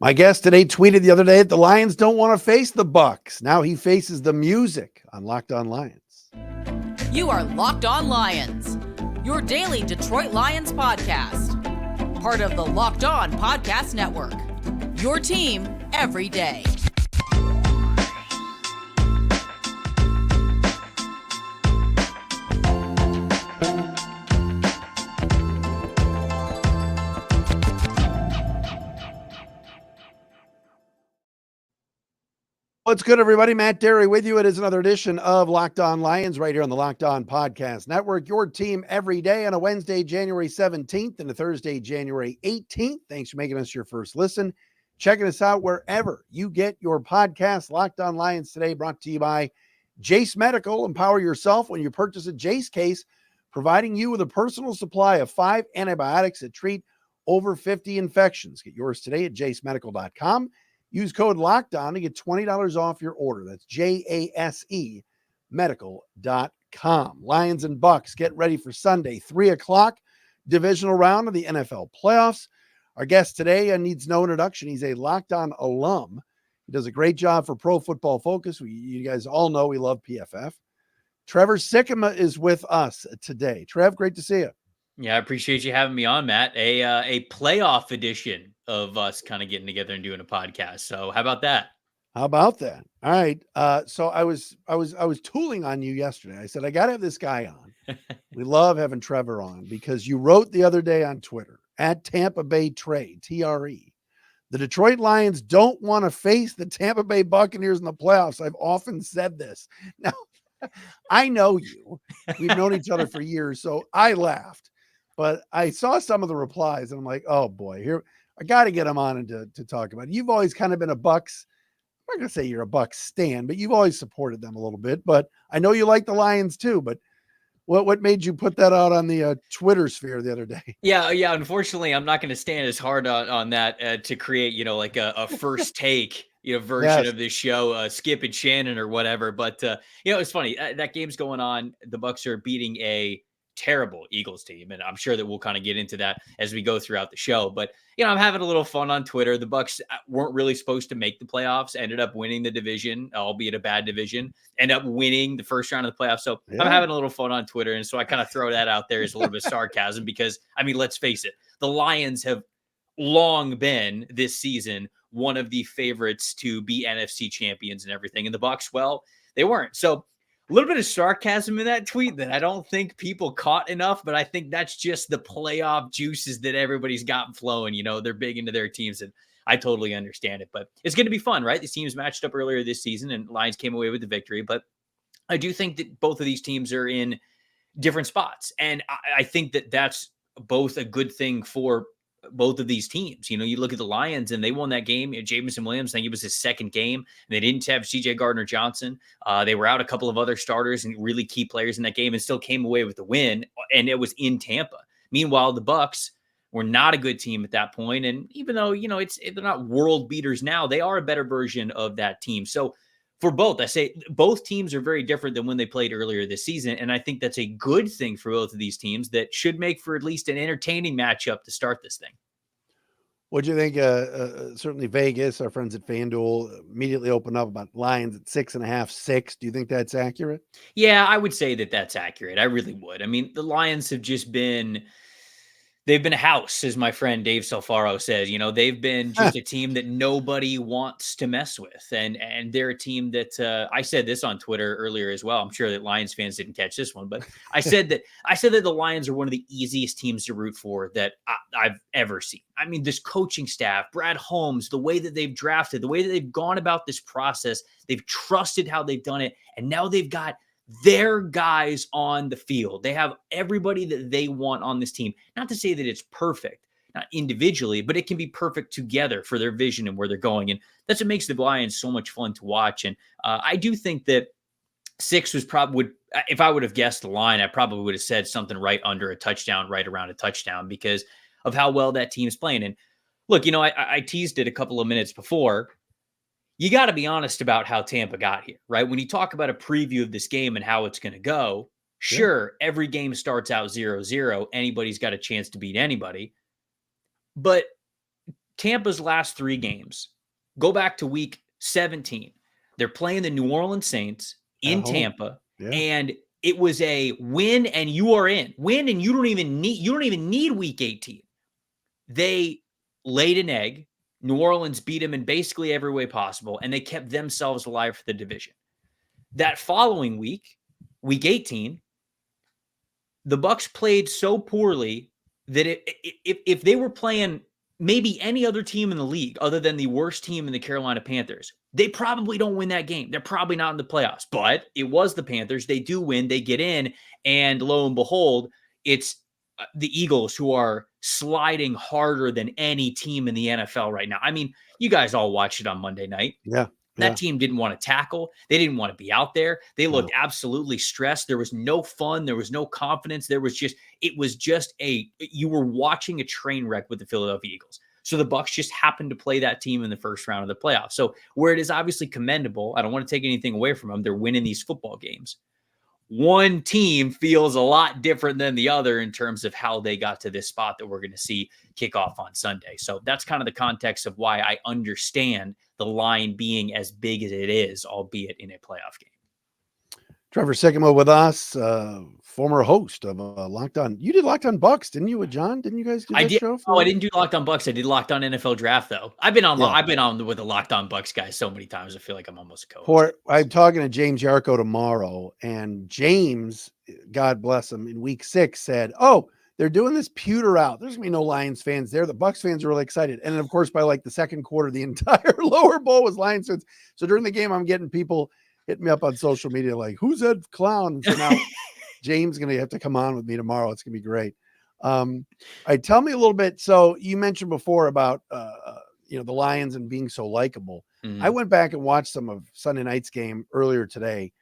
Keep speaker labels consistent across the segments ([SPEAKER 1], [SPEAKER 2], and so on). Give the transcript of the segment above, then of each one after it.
[SPEAKER 1] My guest today tweeted the other day that the Lions don't want to face the Bucs. Now he faces the music on Locked On Lions.
[SPEAKER 2] You are Locked On Lions, your daily Detroit Lions podcast. Part of the Locked On Podcast Network, your team every day.
[SPEAKER 1] What's good, everybody? Matt Derry with you. It is another edition of Locked On Lions right here on the Locked On Podcast Network. Your team every day on a Wednesday, January 17th and a Thursday, January 18th. Thanks for making us your first listen. Checking us out wherever you get your podcast. Locked On Lions today brought to you by Jase Medical. Empower yourself when you purchase a Jase case, providing you with a personal supply of 5 antibiotics that treat over 50 infections. Get yours today at jasemedical.com. Use code LOCKEDON to get $20 off your order. That's JASE medical.com. Lions and Bucs get ready for Sunday, 3 o'clock, divisional round of the NFL playoffs. Our guest today needs no introduction. He's a Locked On alum. He does a great job for Pro Football Focus. You guys all know we love PFF. Trevor Sikkema is with us today. Trev, great to see you.
[SPEAKER 3] Yeah, I appreciate you having me on, Matt. A playoff edition of us kind of getting together and doing a podcast. So how about that?
[SPEAKER 1] How about that? All right. So I was tooling on you yesterday. I said, I got to have this guy on. We love having Trevor on because you wrote the other day on Twitter at Tampa Bay Trade, TRE. The Detroit Lions don't want to face the Tampa Bay Buccaneers in the playoffs. I've often said this. Now, I know you. We've known each other for years, so I laughed. But I saw some of the replies, and I'm like, oh, boy, here I got to get him on and to talk about it. You've always kind of been a Bucs. I'm not going to say you're a Bucs stan, but you've always supported them a little bit. But I know you like the Lions, too. But what made you put that out on the Twitter sphere the other day?
[SPEAKER 3] Yeah. Unfortunately, I'm not going to stand as hard on that to create, like a first take, version of this show, Skip and Shannon or whatever. But, it's funny. That game's going on. The Bucs are beating a terrible Eagles team, and I'm sure that we'll kind of get into that as we go throughout the show. But I'm having a little fun on Twitter. The Bucs weren't really supposed to make the playoffs, ended up winning the division, albeit a bad division, end up winning the first round of the playoffs. So I'm having a little fun on Twitter, and so I kind of throw that out there as a little bit of sarcasm because, let's face it, the Lions have long been this season one of the favorites to be NFC champions and everything, and the Bucs, well, they weren't. So a little bit of sarcasm in that tweet that I don't think people caught enough, but I think that's just the playoff juices that everybody's gotten flowing. They're big into their teams, and I totally understand it. But it's going to be fun, right? These teams matched up earlier this season, and Lions came away with the victory. But I do think that both of these teams are in different spots, and I think that that's both a good thing for both of these teams. You look at the Lions and they won that game. Jameson Williams, I think it was his second game, and they didn't have CJ Gardner-Johnson. They were out a couple of other starters and really key players in that game and still came away with the win, and it was in Tampa. Meanwhile, the Bucs were not a good team at that point, and even though, they're not world beaters now, they are a better version of that team. So for both, I say both teams are very different than when they played earlier this season, and I think that's a good thing for both of these teams that should make for at least an entertaining matchup to start this thing.
[SPEAKER 1] What do you think? Certainly Vegas, our friends at FanDuel, immediately opened up about Lions at 6.5, 6. Do you think that's accurate?
[SPEAKER 3] Yeah, I would say that that's accurate. I really would. The Lions have just been they've been a house, as my friend Dave Salfaro says. They've been just a team that nobody wants to mess with. And they're a team that I said this on Twitter earlier as well. I'm sure that Lions fans didn't catch this one, but I said that the Lions are one of the easiest teams to root for that I've ever seen. This coaching staff, Brad Holmes, the way that they've drafted, the way that they've gone about this process, they've trusted how they've done it. And now they've got their guys on the field. They have everybody that they want on this team. Not to say that it's perfect, not individually, but it can be perfect together for their vision and where they're going. And that's what makes the Lions so much fun to watch. And I do think that 6 was probably, if I would have guessed the line, I probably would have said something right under a touchdown, right around a touchdown, because of how well that team's playing. And look, I teased it a couple of minutes before. You got to be honest about how Tampa got here, right? When you talk about a preview of this game and how it's going to go, sure, every game starts out 0-0. Anybody's got a chance to beat anybody. But Tampa's last 3 games, go back to week 17. They're playing the New Orleans Saints in Tampa, and it was a win and you are in. Win and you don't even need week 18. They laid an egg. New Orleans beat them in basically every way possible, and they kept themselves alive for the division. That following week, week 18, the Bucs played so poorly that if they were playing maybe any other team in the league other than the worst team in the Carolina Panthers, they probably don't win that game. They're probably not in the playoffs, but it was the Panthers. They do win. They get in, and lo and behold, it's the Eagles who are sliding harder than any team in the NFL right now. I mean, you guys all watched it on Monday night. That team didn't want to tackle. They didn't want to be out there. They looked absolutely stressed. There was no fun. There was no confidence. You were watching a train wreck with the Philadelphia Eagles. So the Bucs just happened to play that team in the first round of the playoffs. So where it is obviously commendable, I don't want to take anything away from them. They're winning these football games. One team feels a lot different than the other in terms of how they got to this spot that we're going to see kick off on Sunday. So that's kind of the context of why I understand the line being as big as it is, albeit in a playoff game.
[SPEAKER 1] Trevor Sikkema with us, former host of Locked On. You did Locked On Bucs, didn't you, with John? Didn't you guys do that show?
[SPEAKER 3] I didn't do Locked On Bucs. I did Locked On NFL Draft, though. I've been on with the Locked On Bucs guys so many times. I feel like I'm almost a co-host.
[SPEAKER 1] I'm talking to James Yarko tomorrow, and James, God bless him, in week 6 said, "Oh, they're doing this pewter route. There's gonna be no Lions fans there. The Bucs fans are really excited." And then, of course, by like the second quarter, the entire lower bowl was Lions fans. So during the game, I'm getting people hitting me up on social media like, "Who's that clown?" So now James is going to have to come on with me tomorrow. It's going to be great. Tell me a little bit. So you mentioned before about, the Lions and being so likable. I went back and watched some of Sunday night's game earlier today,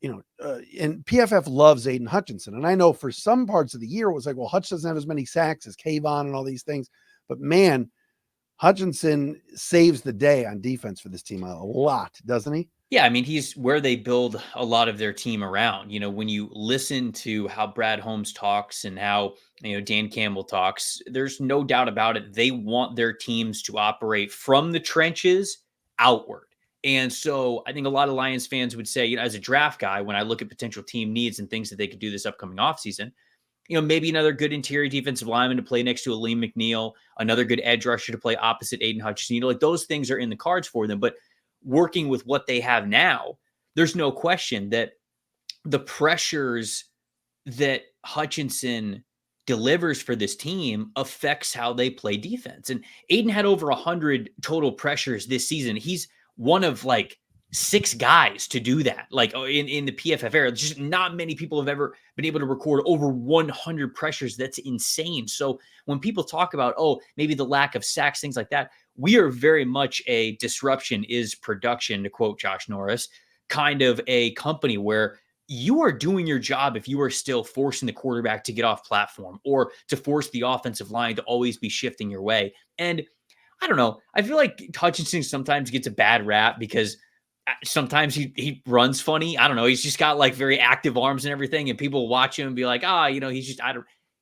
[SPEAKER 1] and PFF loves Aiden Hutchinson. And I know for some parts of the year, it was like, well, Hutch doesn't have as many sacks as Kayvon and all these things, but man, Hutchinson saves the day on defense for this team a lot, doesn't he?
[SPEAKER 3] Yeah, I mean, he's where they build a lot of their team around. When you listen to how Brad Holmes talks and how, Dan Campbell talks, there's no doubt about it. They want their teams to operate from the trenches outward. And so I think a lot of Lions fans would say, as a draft guy, when I look at potential team needs and things that they could do this upcoming offseason, maybe another good interior defensive lineman to play next to Aleem McNeil, another good edge rusher to play opposite Aiden Hutchinson. Like those things are in the cards for them. But working with what they have now, there's no question that the pressures that Hutchinson delivers for this team affects how they play defense. And Aiden had over 100 total pressures this season. He's one of like 6 guys to do that. Like in the PFF era, just not many people have ever been able to record over 100 pressures. That's insane. So when people talk about, maybe the lack of sacks, things like that, we are very much a disruption is production, to quote Josh Norris, kind of a company where you are doing your job if you are still forcing the quarterback to get off platform or to force the offensive line to always be shifting your way. And I don't know. I feel like Hutchinson sometimes gets a bad rap because sometimes he runs funny. I don't know. He's just got like very active arms and everything. And people watch him and be like,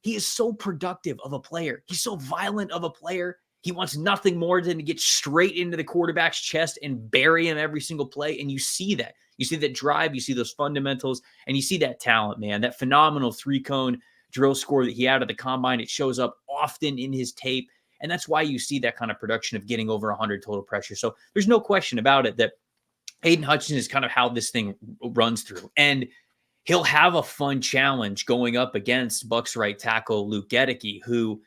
[SPEAKER 3] he is so productive of a player. He's so violent of a player. He wants nothing more than to get straight into the quarterback's chest and bury him every single play. And you see that. You see that drive. You see those fundamentals. And you see that talent, man. That phenomenal 3-cone drill score that he had at the combine. It shows up often in his tape. And that's why you see that kind of production of getting over 100 total pressure. So there's no question about it that Aiden Hutchinson is kind of how this thing runs through. And he'll have a fun challenge going up against Bucs right tackle Luke Gedeke, who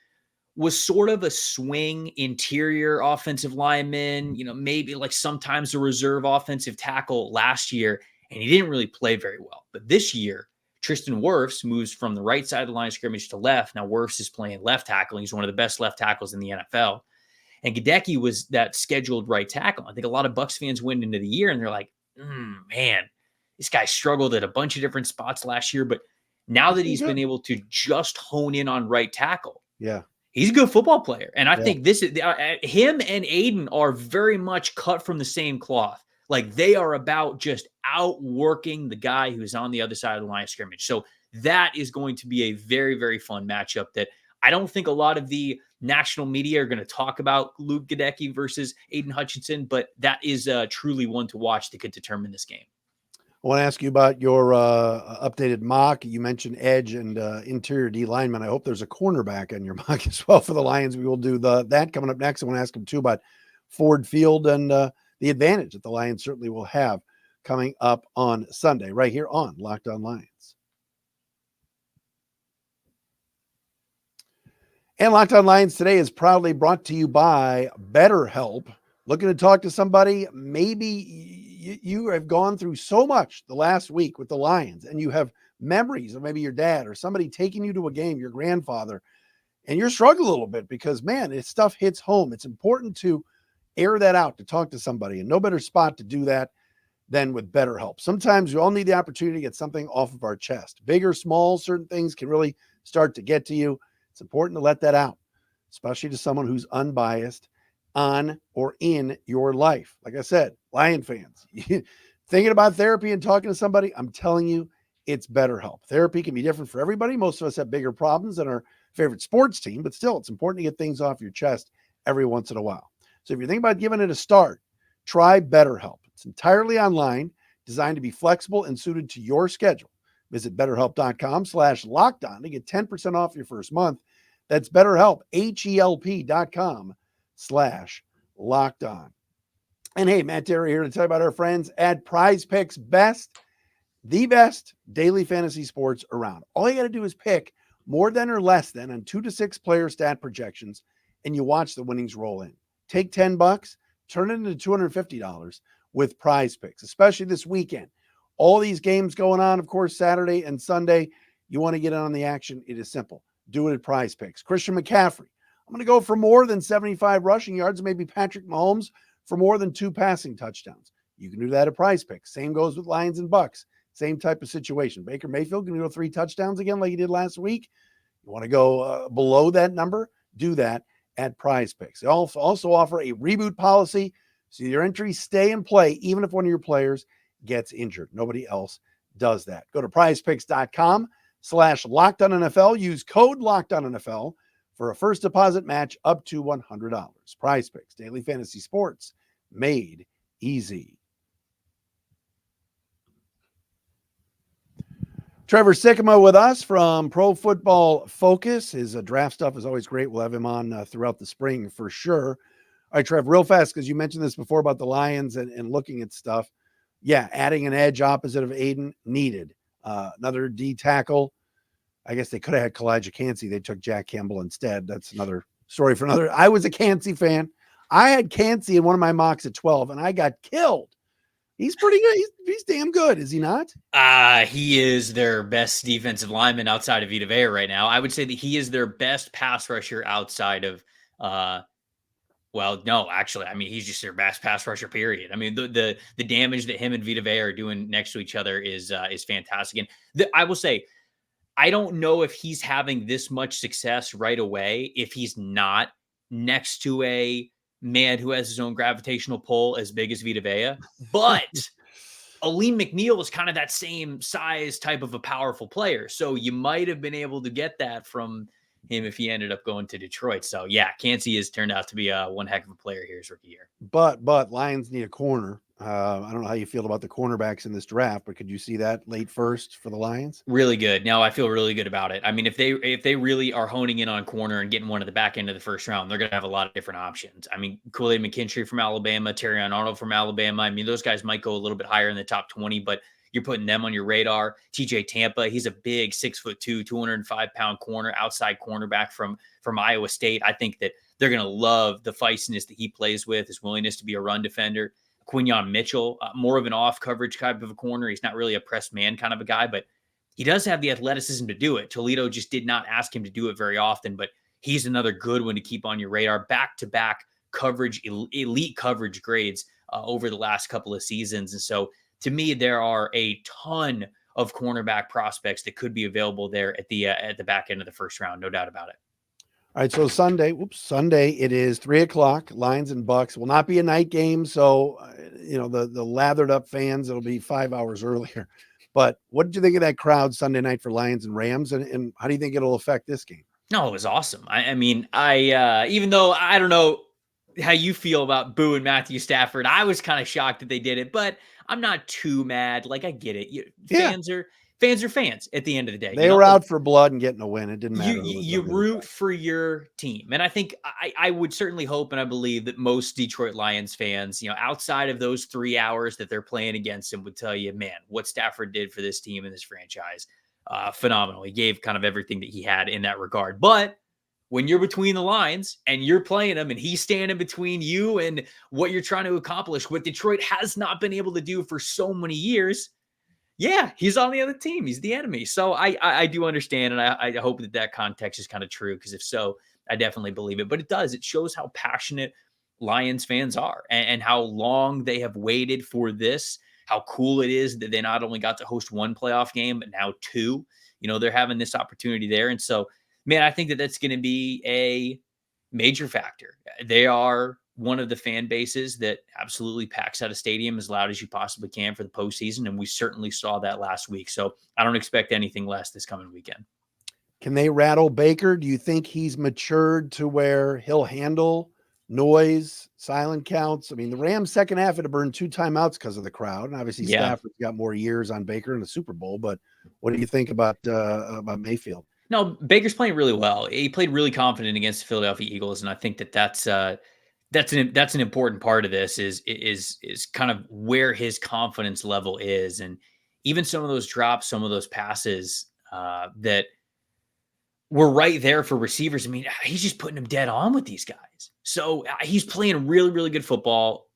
[SPEAKER 3] was sort of a swing interior offensive lineman, maybe like sometimes a reserve offensive tackle last year, and he didn't really play very well. But this year, Tristan Wirfs moves from the right side of the line of scrimmage to left. Now Wirfs is playing left tackle. He's one of the best left tackles in the NFL. And Gedeke was that scheduled right tackle. I think a lot of Bucs fans went into the year and they're like, man, this guy struggled at a bunch of different spots last year. But now that he's been able to just hone in on right tackle, he's a good football player. And I think this is him and Aiden are very much cut from the same cloth. Like they are about just outworking the guy who's on the other side of the line of scrimmage. So that is going to be a very, very fun matchup that I don't think a lot of the national media are going to talk about Luke Gadecki versus Aiden Hutchinson, but that is truly one to watch that could determine this game.
[SPEAKER 1] I want to ask you about your updated mock. You mentioned edge and interior D lineman. I hope there's a cornerback in your mock as well for the Lions. We will do that coming up next. I want to ask him too about Ford Field and the advantage that the Lions certainly will have coming up on Sunday right here on Locked On Lions. And Locked On Lions today is proudly brought to you by BetterHelp. Looking to talk to somebody, maybe you have gone through so much the last week with the Lions and you have memories of maybe your dad or somebody taking you to a game, your grandfather, and you're struggling a little bit because, man, this stuff hits home. It's important to air that out, to talk to somebody, and no better spot to do that than with BetterHelp. Sometimes we all need the opportunity to get something off of our chest. Big or small, certain things can really start to get to you. It's important to let that out, especially to someone who's unbiased on or in your life. Like I said, Lion fans, thinking about therapy and talking to somebody, I'm telling you, it's BetterHelp. Therapy can be different for everybody. Most of us have bigger problems than our favorite sports team, but still, it's important to get things off your chest every once in a while. So if you're thinking about giving it a start, try BetterHelp. It's entirely online, designed to be flexible and suited to your schedule. Visit BetterHelp.com/lockedon to get 10% off your first month. That's BetterHelp, HELP.com/lockedon. And hey, Matt Derry here to tell you about our friends at PrizePicks, the best daily fantasy sports around. All you got to do is pick more than or less than on 2 to 6 player stat projections, and you watch the winnings roll in. Take $10, turn it into $250 with PrizePicks, especially this weekend. All these games going on, of course, Saturday and Sunday. You want to get in on the action. It is simple. Do it at PrizePicks. Christian McCaffrey, I'm going to go for more than 75 rushing yards, maybe Patrick Mahomes for more than 2 passing touchdowns. You can do that at PrizePicks. Same goes with Lions and Bucks. Same type of situation. Baker Mayfield going to go 3 touchdowns again like he did last week. You want to go below that number? Do that at PrizePicks. They also offer a reboot policy, so your entries stay in play even if one of your players gets injured. Nobody else does that. Go to prizepicks.com/LockedOnNFL. Use code LockedOnNFL for a first deposit match up to $100. PrizePicks, daily fantasy sports made easy. Trevor Sikkema with us from Pro Football Focus. His draft stuff is always great. We'll have him on throughout the spring for sure. All right, Trev, real fast, because you mentioned this before about the Lions and looking at stuff. Yeah, adding an edge opposite of Aiden needed. Another D tackle. I guess they could have had Kalijah Cansey. They took Jack Campbell instead. That's another story for another. I was a Cansey fan. I had Cansey in one of my mocks at 12, and I got killed. He's pretty good. He's damn good, is he not?
[SPEAKER 3] He is their best defensive lineman outside of Vita Vea right now. I would say that he is their best pass rusher outside of well, no, actually, I mean, he's just their best pass rusher, period. I mean, the damage that him and Vita Vea are doing next to each other is fantastic. And I will say, I don't know if he's having this much success right away if he's not next to a man who has his own gravitational pull as big as Vita Vea. But Aleem McNeil is kind of that same size type of a powerful player. So you might have been able to get that from him if he ended up going to Detroit. So yeah, Cansey has turned out to be one heck of a player here his rookie year.
[SPEAKER 1] But Lions need a corner. I don't know how you feel about the cornerbacks in this draft, but could you see that late first for the Lions?
[SPEAKER 3] Really good. Now I feel really good about it. I mean, if they really are honing in on corner and getting one at the back end of the first round, they're going to have a lot of different options. I mean, Kool-Aid McKinstry from Alabama, Terrion Arnold from Alabama. I mean, those guys might go a little bit higher in the top 20, but you're putting them on your radar. TJ Tampa, he's a big 6'2", 205-pound corner, outside cornerback from Iowa State. I think that they're going to love the feistiness that he plays with, his willingness to be a run defender. Quinyon Mitchell, more of an off coverage type of a corner. He's not really a press man kind of a guy, but he does have the athleticism to do it. Toledo just did not ask him to do it very often, but he's another good one to keep on your radar. Back-to-back coverage, elite coverage grades over the last couple of seasons. And so to me, there are a ton of cornerback prospects that could be available there at the back end of the first round. No doubt about it.
[SPEAKER 1] All right, so Sunday it is 3:00. Lions and Bucks will not be a night game, so the lathered up fans, it'll be 5 hours earlier. But what did you think of that crowd Sunday night for Lions and Rams, and how do you think it'll affect this game?
[SPEAKER 3] No, it was awesome. I mean, even though I don't know how you feel about Boo and Matthew Stafford, I was kind of shocked that they did it, but I'm not too mad. Like, I get it.
[SPEAKER 1] Yeah.
[SPEAKER 3] Fans are fans at the end of the day.
[SPEAKER 1] They were out for blood and getting a win. It didn't matter.
[SPEAKER 3] You root for your team. And I think I would certainly hope and I believe that most Detroit Lions fans, outside of those 3 hours that they're playing against him, would tell you, man, what Stafford did for this team and this franchise, phenomenal. He gave kind of everything that he had in that regard. But when you're between the lines and you're playing him and he's standing between you and what you're trying to accomplish, what Detroit has not been able to do for so many years, yeah, he's on the other team. He's the enemy. So I do understand, and I hope that context is kind of true, because if so, I definitely believe it. But it does. It shows how passionate Lions fans are and how long they have waited for this, how cool it is that they not only got to host one playoff game, but now two. They're having this opportunity there. And so, man, I think that that's going to be a major factor. They are one of the fan bases that absolutely packs out a stadium as loud as you possibly can for the postseason. And we certainly saw that last week. So I don't expect anything less this coming weekend.
[SPEAKER 1] Can they rattle Baker? Do you think he's matured to where he'll handle noise, silent counts? I mean, the Rams second half had to burn 2 timeouts because of the crowd. And obviously Stafford's got more years on Baker in the Super Bowl, but what do you think about Mayfield?
[SPEAKER 3] No, Baker's playing really well. He played really confident against the Philadelphia Eagles. And I think that's an important part of this is kind of where his confidence level is. And even some of those drops, some of those passes that were right there for receivers. I mean, he's just putting them dead on with these guys. So he's playing really, really good football.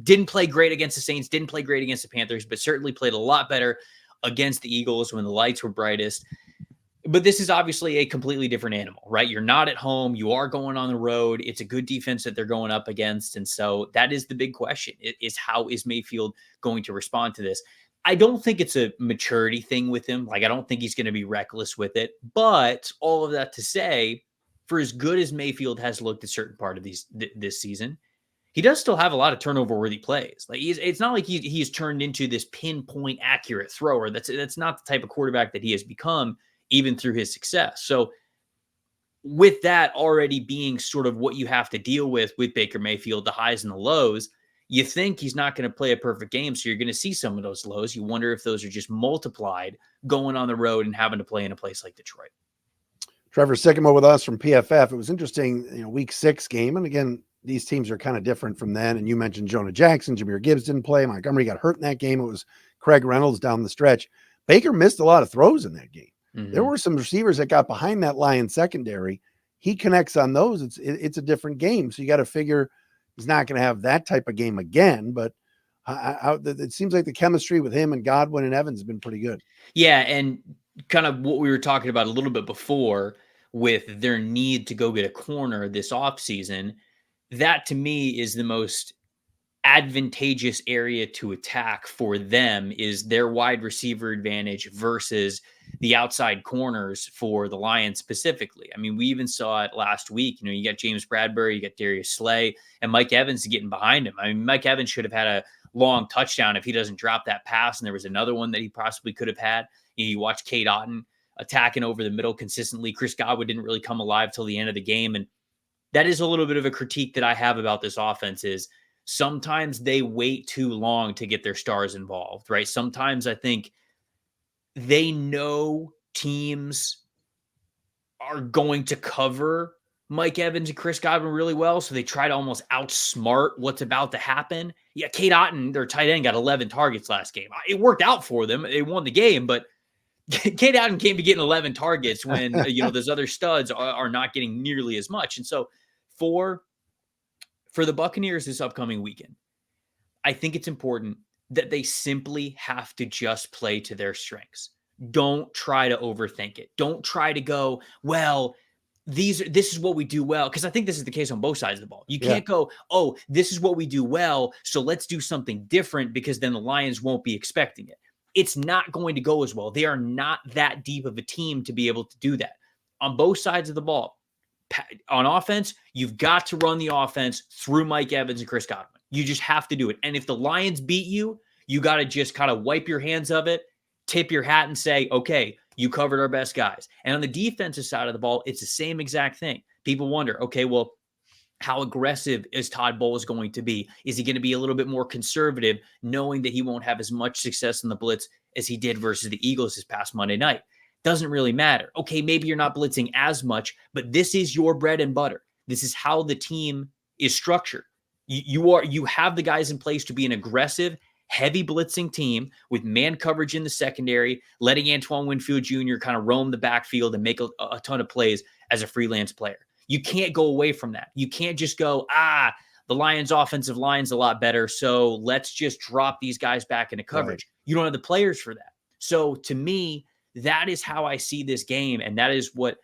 [SPEAKER 3] Didn't play great against the Saints, didn't play great against the Panthers, but certainly played a lot better against the Eagles when the lights were brightest. But this is obviously a completely different animal, right? You're not at home. You are going on the road. It's a good defense that they're going up against. And so that is the big question, is how is Mayfield going to respond to this? I don't think it's a maturity thing with him. Like, I don't think he's going to be reckless with it. But all of that to say, for as good as Mayfield has looked at certain part of this season, he does still have a lot of turnover-worthy plays. Like, it's not like he's turned into this pinpoint accurate thrower. That's not the type of quarterback that he has become, even through his success. So with that already being sort of what you have to deal with Baker Mayfield, the highs and the lows, you think he's not going to play a perfect game. So you're going to see some of those lows. You wonder if those are just multiplied going on the road and having to play in a place like Detroit. Trevor
[SPEAKER 1] Sikkema with us from PFF. It was interesting, week 6 game. And again, these teams are kind of different from then. And you mentioned Jonah Jackson, Jahmyr Gibbs didn't play. Montgomery got hurt in that game. It was Craig Reynolds down the stretch. Baker missed a lot of throws in that game. Mm-hmm. There were some receivers that got behind that Lions secondary. He connects on those. It's a different game. So you got to figure he's not going to have that type of game again, but it seems like the chemistry with him and Godwin and Evans has been pretty good.
[SPEAKER 3] Yeah. And kind of what we were talking about a little bit before with their need to go get a corner this offseason, that to me is the most advantageous area to attack for them, is their wide receiver advantage versus the outside corners for the Lions specifically. I mean, we even saw it last week. You got James Bradbury, you got Darius Slay, and Mike Evans getting behind him. I mean, Mike Evans should have had a long touchdown if he doesn't drop that pass, and there was another one that he possibly could have had. You watch Cade Otton attacking over the middle consistently. Chris Godwin didn't really come alive till the end of the game, and that is a little bit of a critique that I have about this offense is sometimes they wait too long to get their stars involved, right? Sometimes I think they know teams are going to cover Mike Evans and Chris Godwin really well, so they try to almost outsmart what's about to happen. Yeah, Cade Otton, their tight end, got 11 targets last game. It worked out for them. They won the game, but Cade Otton came to getting 11 targets when those other studs are not getting nearly as much. And so for the Buccaneers this upcoming weekend, I think it's important that they simply have to just play to their strengths. Don't try to overthink it. Don't try to go, well, this is what we do well. Because I think this is the case on both sides of the ball. You can't go, oh, this is what we do well, so let's do something different, because then the Lions won't be expecting it. It's not going to go as well. They are not that deep of a team to be able to do that. On both sides of the ball, on offense, you've got to run the offense through Mike Evans and Chris Godwin. You just have to do it. And if the Lions beat you, you got to just kind of wipe your hands of it, tip your hat and say, okay, You covered our best guys. And on the defensive side of the ball, it's the same exact thing. People wonder, okay, well, how aggressive is Todd Bowles going to be? Is he going to be a little bit more conservative, knowing that he won't have as much success in the blitz as he did versus the Eagles this past Monday night? Doesn't really matter. Okay, maybe you're not blitzing as much, but this is your bread and butter. This is how the team is structured. You have the guys in place to be an aggressive, heavy blitzing team with man coverage in the secondary, letting Antoine Winfield Jr. kind of roam the backfield and make a ton of plays as a freelance player. You can't go away from that. You can't just go, the Lions' offensive line's a lot better, so let's just drop these guys back into coverage. Right. You don't have the players for that. So to me, that is how I see this game, and that is what,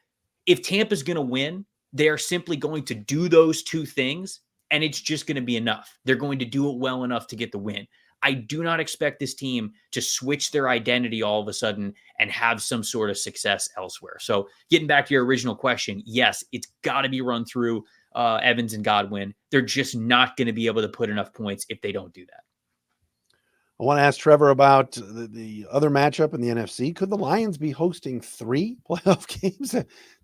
[SPEAKER 3] if Tampa's going to win, they are simply going to do those two things, and it's just going to be enough. They're going to do it well enough to get the win. I do not expect this team to switch their identity all of a sudden and have some sort of success elsewhere. So getting back to your original question, yes, it's got to be run through Evans and Godwin. They're just not going to be able to put enough points if they don't do that.
[SPEAKER 1] I want to ask Trevor about the other matchup in the NFC. Could the Lions be hosting 3 playoff games?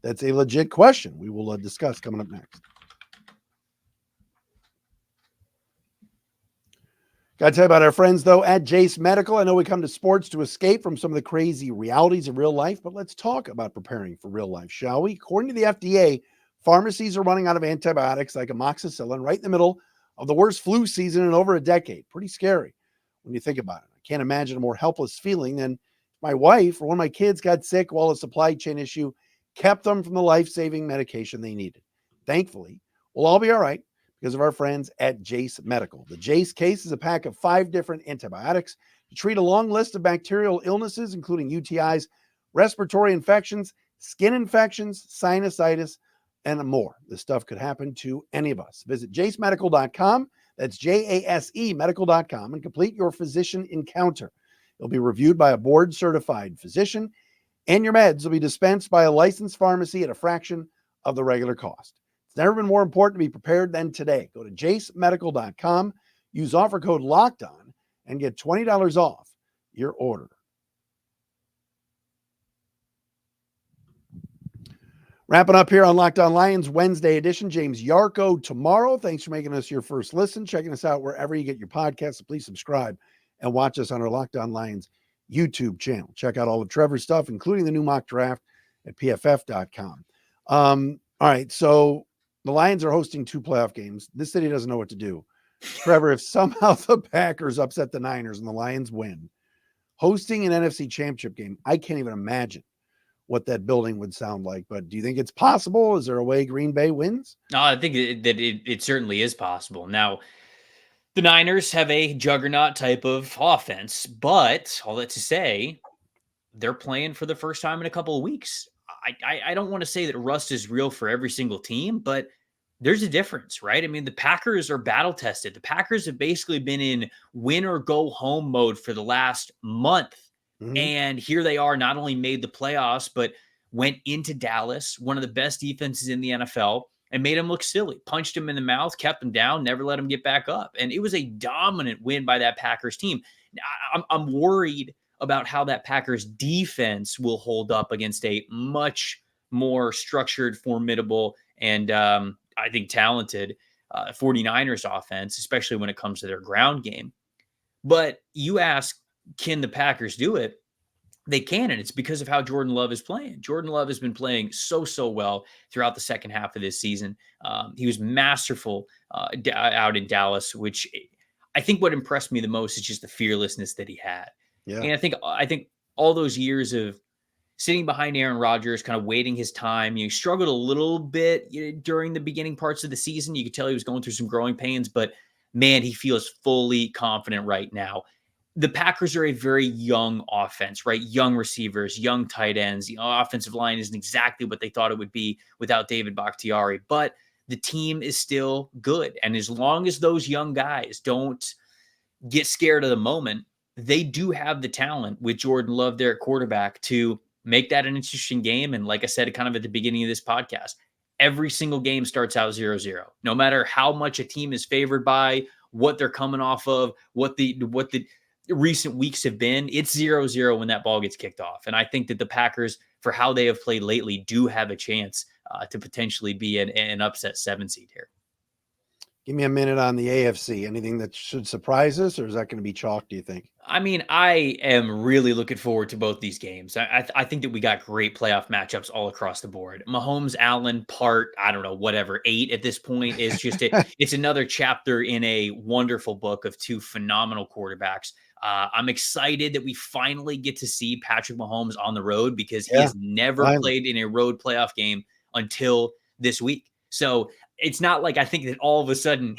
[SPEAKER 1] That's a legit question. We will discuss coming up next. Got to tell you about our friends, though, at Jase Medical. I know we come to sports to escape from some of the crazy realities of real life, but let's talk about preparing for real life, shall we? According to the FDA, pharmacies are running out of antibiotics like amoxicillin right in the middle of the worst flu season in over a decade. Pretty scary when you think about it. I can't imagine a more helpless feeling than my wife or one of my kids got sick while a supply chain issue kept them from the life-saving medication they needed. Thankfully, we'll all be all right because of our friends at Jase Medical. The Jase case is a pack of 5 different antibiotics to treat a long list of bacterial illnesses, including UTIs, respiratory infections, skin infections, sinusitis, and more. This stuff could happen to any of us. Visit jasemedical.com. That's JASE medical.com and complete your physician encounter. It'll be reviewed by a board-certified physician, and your meds will be dispensed by a licensed pharmacy at a fraction of the regular cost. It's never been more important to be prepared than today. Go to jasemedical.com, use offer code LOCKEDON, and get $20 off your order. Wrapping up here on Locked On Lions Wednesday edition, James Yarko tomorrow. Thanks for making us your first listen, checking us out wherever you get your podcasts. So please subscribe and watch us on our Locked On Lions YouTube channel. Check out all of Trevor's stuff, including the new mock draft at pff.com. All right, so the Lions are hosting 2 playoff games. This city doesn't know what to do. Trevor, if somehow the Packers upset the Niners and the Lions win, hosting an NFC championship game, I can't even imagine what that building would sound like. But do you think it's possible? Is there a way Green Bay wins?
[SPEAKER 3] No, I think that it certainly is possible. Now, the Niners have a juggernaut type of offense, but all that to say, they're playing for the first time in a couple of weeks. I don't want to say that rust is real for every single team, but there's a difference, right? I mean, the Packers are battle tested. The Packers have basically been in win or go home mode for the last month. Mm-hmm. And here they are, not only made the playoffs, but went into Dallas, one of the best defenses in the NFL, and made them look silly, punched them in the mouth, kept them down, never let them get back up. And it was a dominant win by that Packers team. I'm worried about how that Packers defense will hold up against a much more structured, formidable, and I think talented 49ers offense, especially when it comes to their ground game. But you ask, can the Packers do it? They can, and it's because of how Jordan Love is playing. Jordan Love has been playing so well throughout the second half of this season. He was masterful out in Dallas, which I think what impressed me the most is just the fearlessness that he had. Yeah. And I think all those years of sitting behind Aaron Rodgers, kind of waiting his time, he struggled a little bit during the beginning parts of the season. You could tell he was going through some growing pains, but man, he feels fully confident right now. The Packers are a very young offense, right? Young receivers, young tight ends. The offensive line isn't exactly what they thought it would be without David Bakhtiari, but the team is still good. And as long as those young guys don't get scared of the moment, they do have the talent with Jordan Love there at quarterback to make that an interesting game. And like I said, kind of at the beginning of this podcast, every single game starts out 0-0. No matter how much a team is favored by, what they're coming off of, what the recent weeks have been, it's 0-0 when that ball gets kicked off. And I think that the Packers, for how they have played lately, do have a chance to potentially be an upset 7 seed here.
[SPEAKER 1] Give me a minute on the AFC. Anything that should surprise us, or is that going to be chalk, do you think?
[SPEAKER 3] I mean, I am really looking forward to both these games. I think that we got great playoff matchups all across the board. Mahomes, Allen, I don't know, whatever, 8 at this point is just it's another chapter in a wonderful book of 2 phenomenal quarterbacks. I'm excited that we finally get to see Patrick Mahomes on the road because he has never played in a road playoff game until this week. So it's not like I think that all of a sudden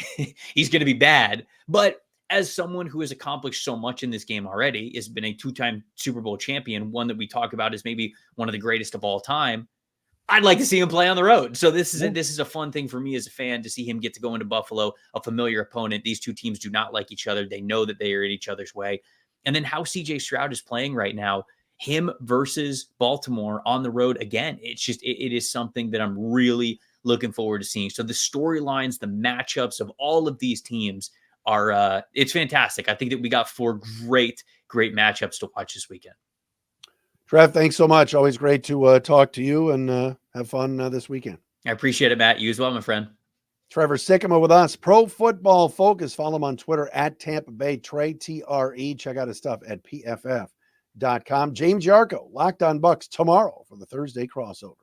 [SPEAKER 3] he's going to be bad, but as someone who has accomplished so much in this game already, has been a 2-time Super Bowl champion, one that we talk about as maybe one of the greatest of all time, I'd like to see him play on the road. So this is a fun thing for me as a fan to see him get to go into Buffalo, a familiar opponent. These two teams do not like each other. They know that they are in each other's way. And then how CJ Stroud is playing right now, him versus Baltimore on the road again. It's just, it is something that I'm really looking forward to seeing. So the storylines, the matchups of all of these teams are, it's fantastic. I think that we got 4 great matchups to watch this weekend.
[SPEAKER 1] Trev, thanks so much. Always great to talk to you and have fun this weekend.
[SPEAKER 3] I appreciate it, Matt. You as well, my friend.
[SPEAKER 1] Trevor Sikkema with us. Pro Football Focus. Follow him on Twitter at Tampa Bay Trey, TRE. Check out his stuff at PFF.com. James Yarko, Locked On Bucs tomorrow for the Thursday crossover.